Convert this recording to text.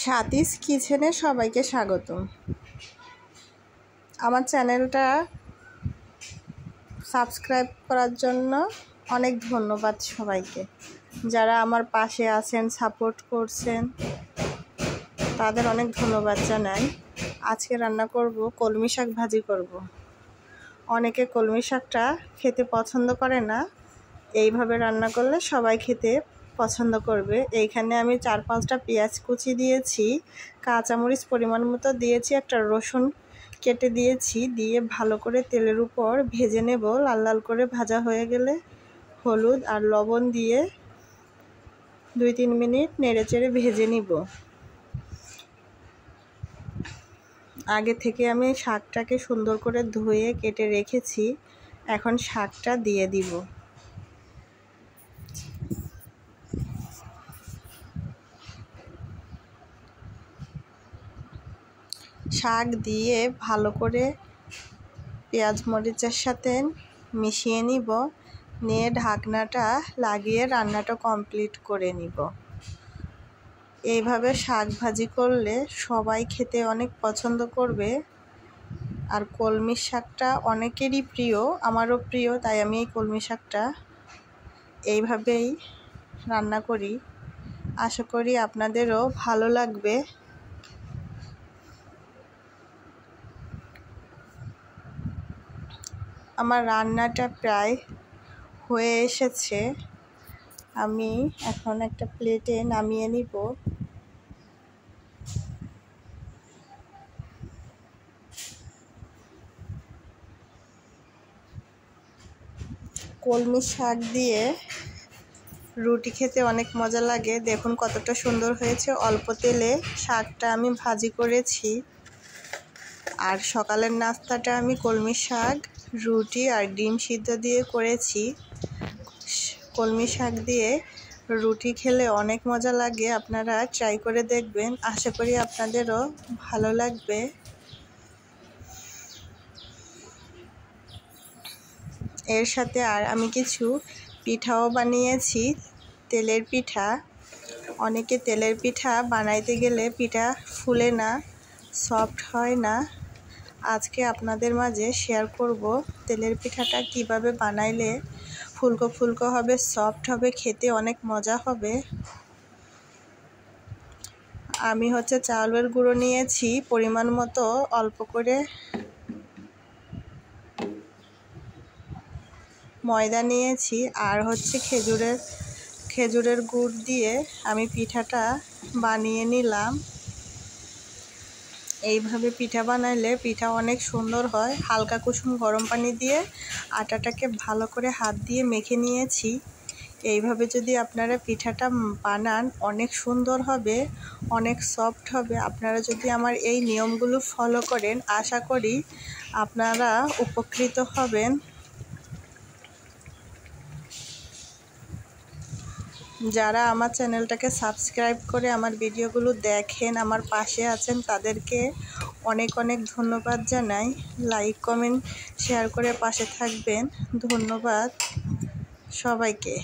সাথীস কিচেনে সবাইকে স্বাগতম। আমার চ্যানেলটা সাবস্ক্রাইব করার জন্য অনেক ধন্যবাদ সবাইকে। যারা আমার পাশে আছেন, সাপোর্ট করছেন, তাদের অনেক ধন্যবাদ জানাই। আজকে রান্না করব কলমি শাক ভাজি করব। অনেকে কলমি শাকটা খেতে পছন্দ করে না, এইভাবে রান্না করলে সবাই খেতে পছন্দ করবে। এইখানে আমি 4-5টা পেঁয়াজ কুচি দিয়েছি, কাঁচামরিচ পরিমাণ মতো দিয়েছি, একটা রসুন কেটে দিয়েছি, দিয়ে ভালো করে তেলের উপর ভেজে নেব। লাল লাল করে ভাজা হয়ে গেলে হলুদ আর লবণ দিয়ে 2-3 মিনিট নেড়েচেড়ে ভেজে নিব। আগে থেকে আমি শাকটাকে সুন্দর করে ধুয়ে কেটে রেখেছি, এখন শাকটা দিয়ে দিব। শাক দিয়ে ভালো করে পেঁয়াজ মরিচের সাথে মিশিয়ে নিব, নিয়ে ঢাকনাটা লাগিয়ে রান্নাটা কমপ্লিট করে নিব। এইভাবে শাক ভাজি করলে সবাই খেতে অনেক পছন্দ করবে। আর কলমি শাকটা অনেকেরই প্রিয়, আমারও প্রিয়, তাই আমি এই কলমি শাকটা এইভাবেই রান্না করি। আশা করি আপনাদেরও ভালো লাগবে। আমার রান্নাটা প্রায় হয়ে এসেছে, আমি এখন একটা প্লেটে নামিয়ে নিব। কলমি শাক দিয়ে রুটি খেতে অনেক মজা লাগে। দেখুন কতটা সুন্দর হয়েছে। অল্প তেলে শাকটা আমি ভাজি করেছি। আর সকালের নাস্তাটা আমি কলমি শাক, রুটি আর ডিম সিদ্ধ দিয়ে করেছি। কলমি শাক দিয়ে রুটি খেলে অনেক মজা লাগে, আপনারা ট্রাই করে দেখবেন। আশা করি আপনাদেরও ভালো লাগবে। এর সাথে আর আমি কিছু পিঠাও বানিয়েছি, তেলের পিঠা। অনেকে তেলের পিঠা বানাইতে গেলে পিঠা ফুলে না, সফট হয় না। আজকে আপনাদের মাঝে শেয়ার করব তেলের পিঠাটা কিভাবে বানাইলে ফুলকো ফুলকো হবে, সফট হবে, খেতে অনেক মজা হবে। আমি চাউলের গুঁড়ো নিয়েছি পরিমাণ মতো, অল্প করে ময়দা নিয়েছি, আর খেজুরের গুড় দিয়ে আমি পিঠাটা বানিয়ে নিলাম। এইভাবে পিঠা বানাইলে পিঠা অনেক সুন্দর হয়। হালকা কুসুম গরম পানি দিয়ে আটাটাকে ভালো করে হাত দিয়ে মেখে নিয়েছি। এইভাবে যদি আপনারা পিঠাটা বানান অনেক সুন্দর হবে, অনেক সফট হবে। আপনারা যদি আমার এই নিয়মগুলো ফলো করেন, আশা করি আপনারা উপকৃত হবেন। যারা আমার চ্যানেলটাকে সাবস্ক্রাইব করে আমার ভিডিওগুলো দেখেন, আমার পাশে আছেন, তাদেরকে অনেক অনেক ধন্যবাদ জানাই। লাইক, কমেন্ট, শেয়ার করে পাশে থাকবেন। ধন্যবাদ সবাইকে।